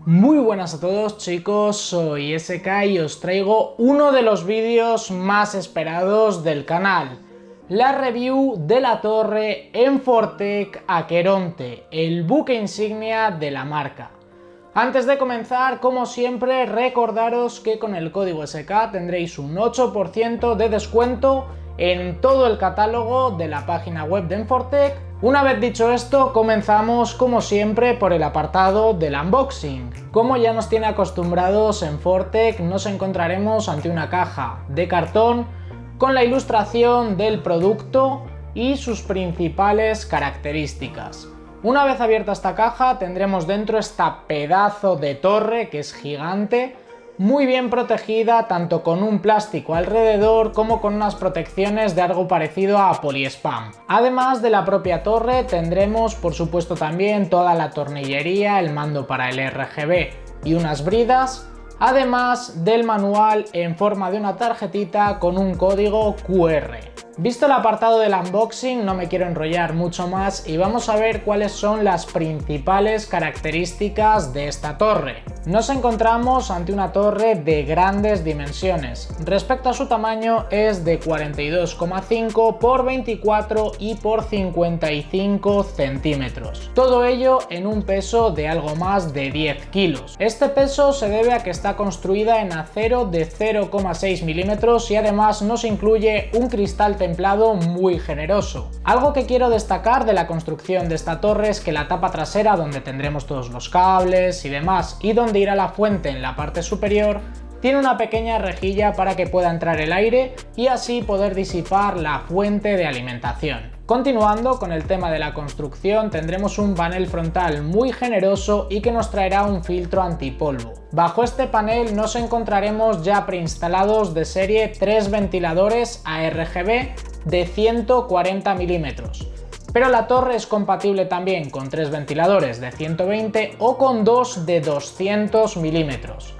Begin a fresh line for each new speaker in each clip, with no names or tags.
Muy buenas a todos chicos, soy SK y os traigo uno de los vídeos más esperados del canal. La review de la torre Enfortec Aqueronte, el buque insignia de la marca. Antes de comenzar, como siempre, recordaros que con el código SK tendréis un 8% de descuento en todo el catálogo de la página web de Enfortec. Una vez dicho esto, comenzamos como siempre por el apartado del unboxing. Como ya nos tiene acostumbrados Enfortec, nos encontraremos ante una caja de cartón con la ilustración del producto y sus principales características. Una vez abierta esta caja, tendremos dentro esta pedazo de torre que es gigante, muy bien protegida tanto con un plástico alrededor como con unas protecciones de algo parecido a poliespam. Además de la propia torre tendremos por supuesto también toda la tornillería, el mando para el RGB y unas bridas, además del manual en forma de una tarjetita con un código QR. Visto el apartado del unboxing, no me quiero enrollar mucho más y vamos a ver cuáles son las principales características de esta torre. Nos encontramos ante una torre de grandes dimensiones. Respecto a su tamaño es de 42,5 por 24 y por 55 centímetros. Todo ello en un peso de algo más de 10 kilos. Este peso se debe a que está construida en acero de 0,6 milímetros y además nos incluye un cristal templado muy generoso. Algo que quiero destacar de la construcción de esta torre es que la tapa trasera, donde tendremos todos los cables y demás, y donde irá la fuente en la parte superior, tiene una pequeña rejilla para que pueda entrar el aire y así poder disipar la fuente de alimentación. Continuando con el tema de la construcción, tendremos un panel frontal muy generoso y que nos traerá un filtro antipolvo. Bajo este panel nos encontraremos ya preinstalados de serie 3 ventiladores ARGB de 140 milímetros. Pero la torre es compatible también con 3 ventiladores de 120 o con 2 de 200 milímetros.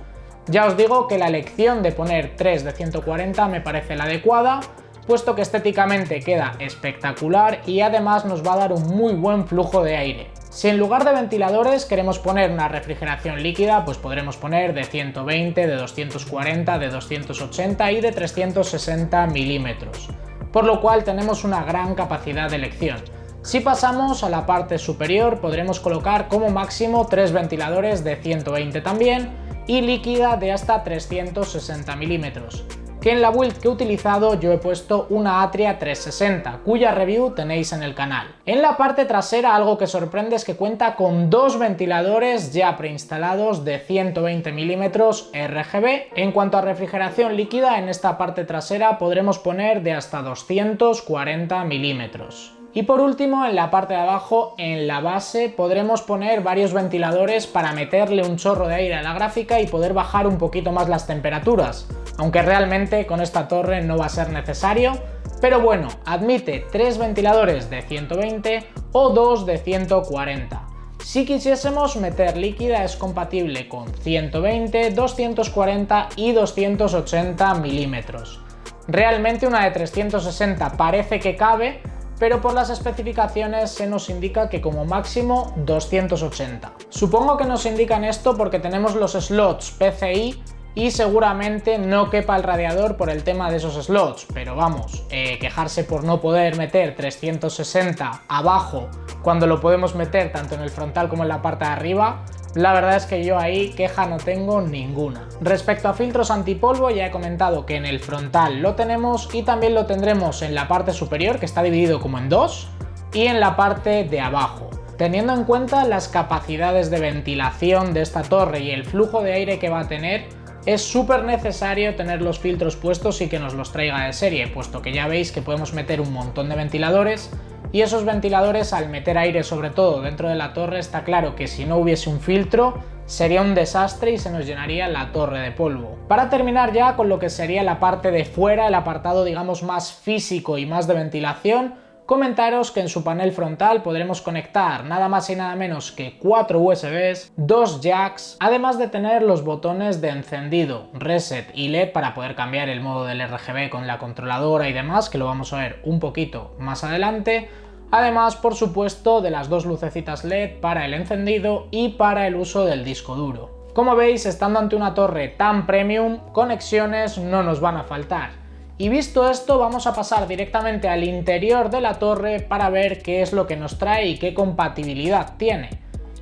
Ya os digo que la elección de poner 3 de 140 me parece la adecuada, puesto que estéticamente queda espectacular y además nos va a dar un muy buen flujo de aire. Si en lugar de ventiladores queremos poner una refrigeración líquida, pues podremos poner de 120, de 240, de 280 y de 360 milímetros, por lo cual tenemos una gran capacidad de elección. Si pasamos a la parte superior podremos colocar como máximo 3 ventiladores de 120 también y líquida de hasta 360 milímetros. Que en la build que he utilizado yo he puesto una Atria 360, cuya review tenéis en el canal. En la parte trasera algo que sorprende es que cuenta con 2 ventiladores ya preinstalados de 120 milímetros RGB. En cuanto a refrigeración líquida, en esta parte trasera podremos poner de hasta 240 milímetros. Y por último, en la parte de abajo, en la base, podremos poner varios ventiladores para meterle un chorro de aire a la gráfica y poder bajar un poquito más las temperaturas, aunque realmente con esta torre no va a ser necesario, pero bueno, admite 3 ventiladores de 120 o 2 de 140. Si quisiésemos meter líquida es compatible con 120, 240 y 280 milímetros. Realmente una de 360 parece que cabe, pero por las especificaciones se nos indica que como máximo 280. Supongo que nos indican esto porque tenemos los slots PCI y seguramente no quepa el radiador por el tema de esos slots, pero vamos, quejarse por no poder meter 360 abajo cuando lo podemos meter tanto en el frontal como en la parte de arriba, la verdad es que yo ahí queja no tengo ninguna. Respecto a filtros antipolvo, ya he comentado que en el frontal lo tenemos y también lo tendremos en la parte superior, que está dividido como en dos, y en la parte de abajo. Teniendo en cuenta las capacidades de ventilación de esta torre y el flujo de aire que va a tener, es súper necesario tener los filtros puestos y que nos los traiga de serie, puesto que ya veis que podemos meter un montón de ventiladores y esos ventiladores, al meter aire sobre todo dentro de la torre, está claro que si no hubiese un filtro sería un desastre y se nos llenaría la torre de polvo. Para terminar ya con lo que sería la parte de fuera, el apartado digamos más físico y más de ventilación, comentaros que en su panel frontal podremos conectar nada más y nada menos que 4 USBs, 2 jacks, además de tener los botones de encendido, reset y LED para poder cambiar el modo del RGB con la controladora y demás, que lo vamos a ver un poquito más adelante, Además, por supuesto, de las dos lucecitas LED para el encendido y para el uso del disco duro. Como veis, estando ante una torre tan premium, conexiones no nos van a faltar. Y visto esto, vamos a pasar directamente al interior de la torre para ver qué es lo que nos trae y qué compatibilidad tiene.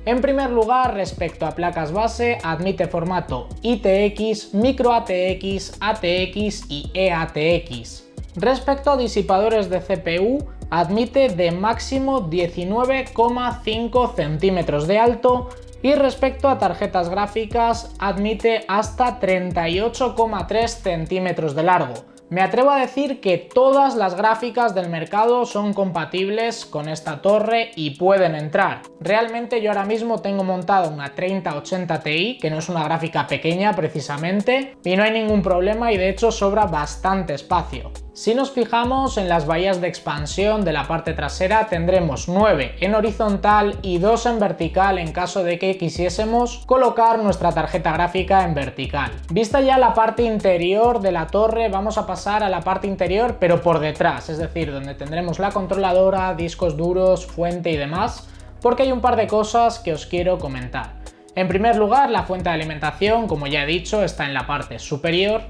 En primer lugar, respecto a placas base, admite formato ITX, micro ATX, ATX y eATX. Respecto a disipadores de CPU, admite de máximo 19,5 centímetros de alto y respecto a tarjetas gráficas, admite hasta 38,3 centímetros de largo. Me atrevo a decir que todas las gráficas del mercado son compatibles con esta torre y pueden entrar. Realmente yo ahora mismo tengo montada una 3080 Ti, que no es una gráfica pequeña precisamente, y no hay ningún problema y de hecho sobra bastante espacio. Si nos fijamos en las bahías de expansión de la parte trasera, tendremos 9 en horizontal y 2 en vertical en caso de que quisiésemos colocar nuestra tarjeta gráfica en vertical. Vista ya la parte interior de la torre, vamos a pasar a la parte interior pero por detrás, es decir, donde tendremos la controladora, discos duros, fuente y demás, porque hay un par de cosas que os quiero comentar. En primer lugar, la fuente de alimentación, como ya he dicho, está en la parte superior,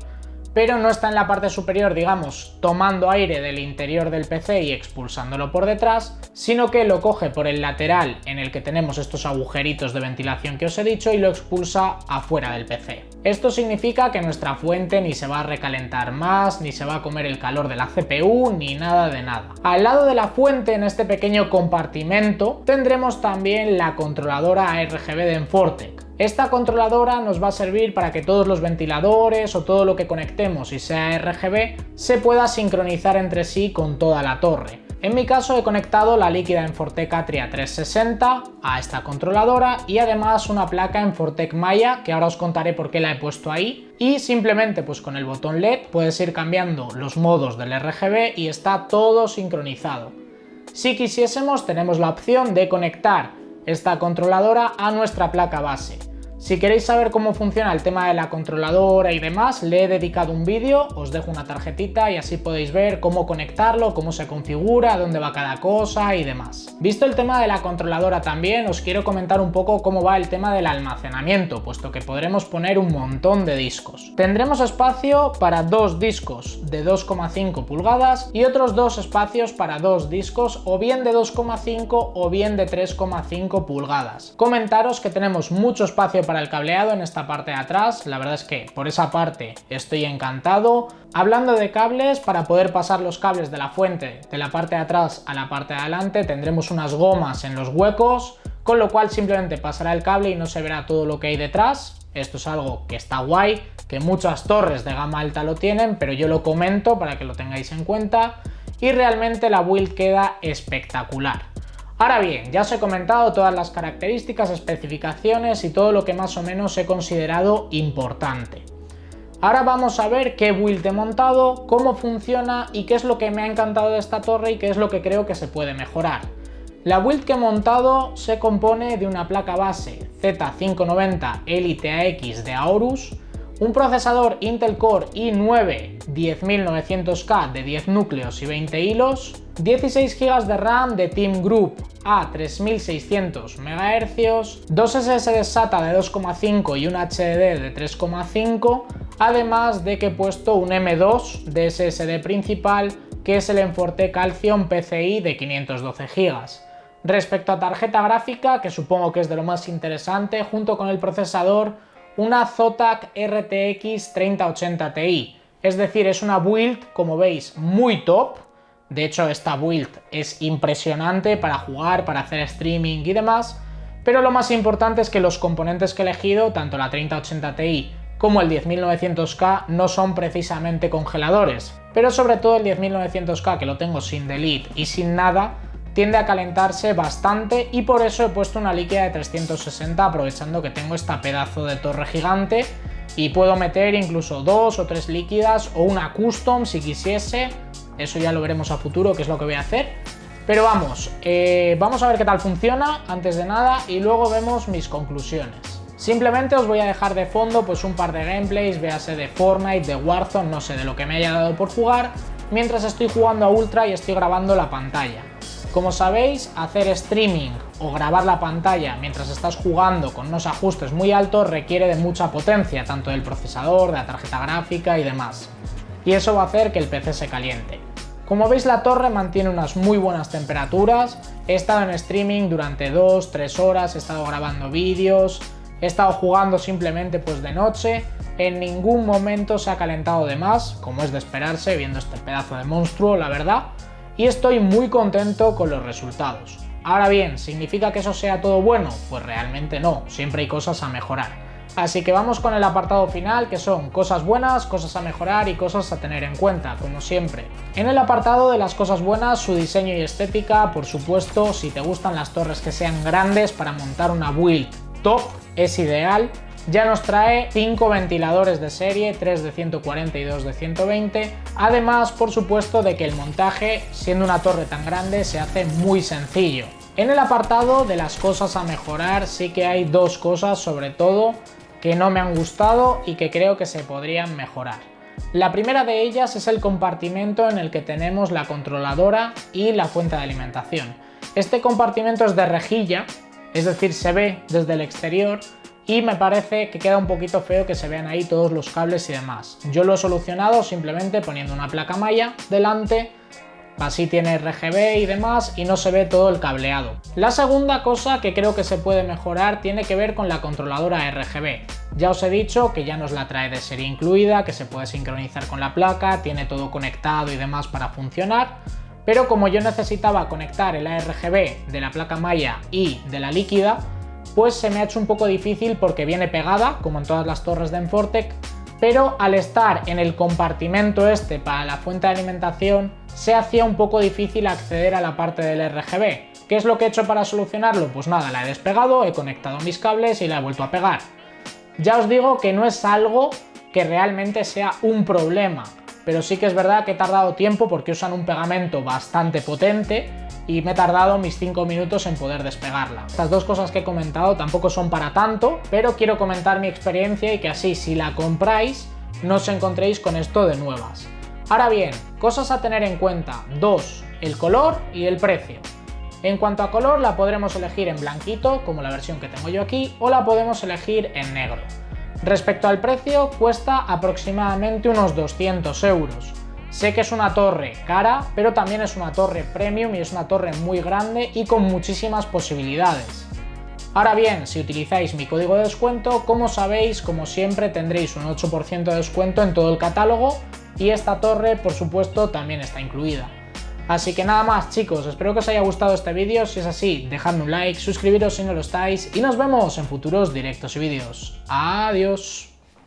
pero no está en la parte superior, digamos, tomando aire del interior del PC y expulsándolo por detrás, sino que lo coge por el lateral en el que tenemos estos agujeritos de ventilación que os he dicho y lo expulsa afuera del PC. Esto significa que nuestra fuente ni se va a recalentar más, ni se va a comer el calor de la CPU, ni nada de nada. Al lado de la fuente, en este pequeño compartimento, tendremos también la controladora ARGB de Enfortec. Esta controladora nos va a servir para que todos los ventiladores o todo lo que conectemos y sea RGB se pueda sincronizar entre sí con toda la torre. En mi caso he conectado la líquida Enfortec Atria 360 a esta controladora y además una placa Enfortec Maya, que ahora os contaré por qué la he puesto ahí, y simplemente pues con el botón LED puedes ir cambiando los modos del RGB y está todo sincronizado. Si quisiésemos, tenemos la opción de conectar esta controladora a nuestra placa base. Si queréis saber cómo funciona el tema de la controladora y demás, le he dedicado un vídeo, os dejo una tarjetita y así podéis ver cómo conectarlo, cómo se configura, dónde va cada cosa y demás. Visto el tema de la controladora también, os quiero comentar un poco cómo va el tema del almacenamiento, puesto que podremos poner un montón de discos. Tendremos espacio para 2 discos de 2,5 pulgadas y otros 2 espacios para 2 discos o bien de 2,5 o bien de 3,5 pulgadas. Comentaros que tenemos mucho espacio para el cableado en esta parte de atrás, la verdad es que por esa parte estoy encantado. Hablando de cables, para poder pasar los cables de la fuente de la parte de atrás a la parte de adelante tendremos unas gomas en los huecos, con lo cual simplemente pasará el cable y no se verá todo lo que hay detrás. Esto es algo que está guay, que muchas torres de gama alta lo tienen, pero yo lo comento para que lo tengáis en cuenta y realmente la build queda espectacular. Ahora bien, ya os he comentado todas las características, especificaciones y todo lo que más o menos he considerado importante. Ahora vamos a ver qué build he montado, cómo funciona y qué es lo que me ha encantado de esta torre y qué es lo que creo que se puede mejorar. La build que he montado se compone de una placa base Z590 Elite AX de Aorus, un procesador Intel Core i9 10900K de 10 núcleos y 20 hilos, 16 GB de RAM de Team Group a 3600 MHz, 2 SSD SATA de 2,5 y un HDD de 3,5, además de que he puesto un M2 de SSD principal que es el Enfortec Alcyon PCI de 512 GB. Respecto a tarjeta gráfica, que supongo que es de lo más interesante, junto con el procesador, una Zotac RTX 3080 Ti, es decir, es una build, como veis, muy top. De hecho, esta build es impresionante para jugar, para hacer streaming y demás, pero lo más importante es que los componentes que he elegido, tanto la 3080 Ti como el 10900K, no son precisamente congeladores, pero sobre todo el 10900K, que lo tengo sin delete y sin nada, tiende a calentarse bastante y por eso he puesto una líquida de 360, aprovechando que tengo esta pedazo de torre gigante y puedo meter incluso 2 o 3 líquidas o una custom si quisiese. Eso ya lo veremos a futuro, que es lo que voy a hacer. Pero vamos, vamos a ver qué tal funciona antes de nada y luego vemos mis conclusiones. Simplemente os voy a dejar de fondo pues un par de gameplays, véase de Fortnite, de Warzone, no sé, de lo que me haya dado por jugar, mientras estoy jugando a Ultra y estoy grabando la pantalla. Como sabéis, hacer streaming o grabar la pantalla mientras estás jugando con unos ajustes muy altos requiere de mucha potencia, tanto del procesador, de la tarjeta gráfica y demás. Y eso va a hacer que el PC se caliente. Como veis, la torre mantiene unas muy buenas temperaturas. He estado en streaming durante 2-3 horas, he estado grabando vídeos, he estado jugando simplemente pues de noche. En ningún momento se ha calentado de más, como es de esperarse viendo este pedazo de monstruo, la verdad. Y estoy muy contento con los resultados. Ahora bien, ¿significa que eso sea todo bueno? Pues realmente no, siempre hay cosas a mejorar. Así que vamos con el apartado final, que son cosas buenas, cosas a mejorar y cosas a tener en cuenta, como siempre. En el apartado de las cosas buenas, su diseño y estética, por supuesto, si te gustan las torres que sean grandes para montar una build top, es ideal. Ya nos trae 5 ventiladores de serie, 3 de 140 y 2 de 120, además por supuesto de que el montaje, siendo una torre tan grande, se hace muy sencillo. En el apartado de las cosas a mejorar sí que hay dos cosas sobre todo que no me han gustado y que creo que se podrían mejorar. La primera de ellas es el compartimento en el que tenemos la controladora y la fuente de alimentación. Este compartimento es de rejilla, es decir, se ve desde el exterior, y me parece que queda un poquito feo que se vean ahí todos los cables y demás. Yo lo he solucionado simplemente poniendo una placa malla delante, así tiene RGB y demás y no se ve todo el cableado. La segunda cosa que creo que se puede mejorar tiene que ver con la controladora RGB. Ya os he dicho que ya nos la trae de serie incluida, que se puede sincronizar con la placa, tiene todo conectado y demás para funcionar, pero como yo necesitaba conectar el ARGB de la placa malla y de la líquida, pues se me ha hecho un poco difícil porque viene pegada, como en todas las torres de Enfortec, pero al estar en el compartimento este para la fuente de alimentación, se hacía un poco difícil acceder a la parte del RGB. ¿Qué es lo que he hecho para solucionarlo? Pues nada, la he despegado, he conectado mis cables y la he vuelto a pegar. Ya os digo que no es algo que realmente sea un problema, pero sí que es verdad que he tardado tiempo porque usan un pegamento bastante potente y me he tardado mis 5 minutos en poder despegarla. Estas dos cosas que he comentado tampoco son para tanto, pero quiero comentar mi experiencia y que así, si la compráis, no os encontréis con esto de nuevas. Ahora bien, cosas a tener en cuenta. 2. El color y el precio. En cuanto a color, la podremos elegir en blanquito, como la versión que tengo yo aquí, o la podemos elegir en negro. Respecto al precio, cuesta aproximadamente unos 200 euros. Sé que es una torre cara, pero también es una torre premium y es una torre muy grande y con muchísimas posibilidades. Ahora bien, si utilizáis mi código de descuento, como sabéis, como siempre tendréis un 8% de descuento en todo el catálogo y esta torre, por supuesto, también está incluida. Así que nada más, chicos, espero que os haya gustado este vídeo. Si es así, dejadme un like, suscribiros si no lo estáis y nos vemos en futuros directos y vídeos. Adiós.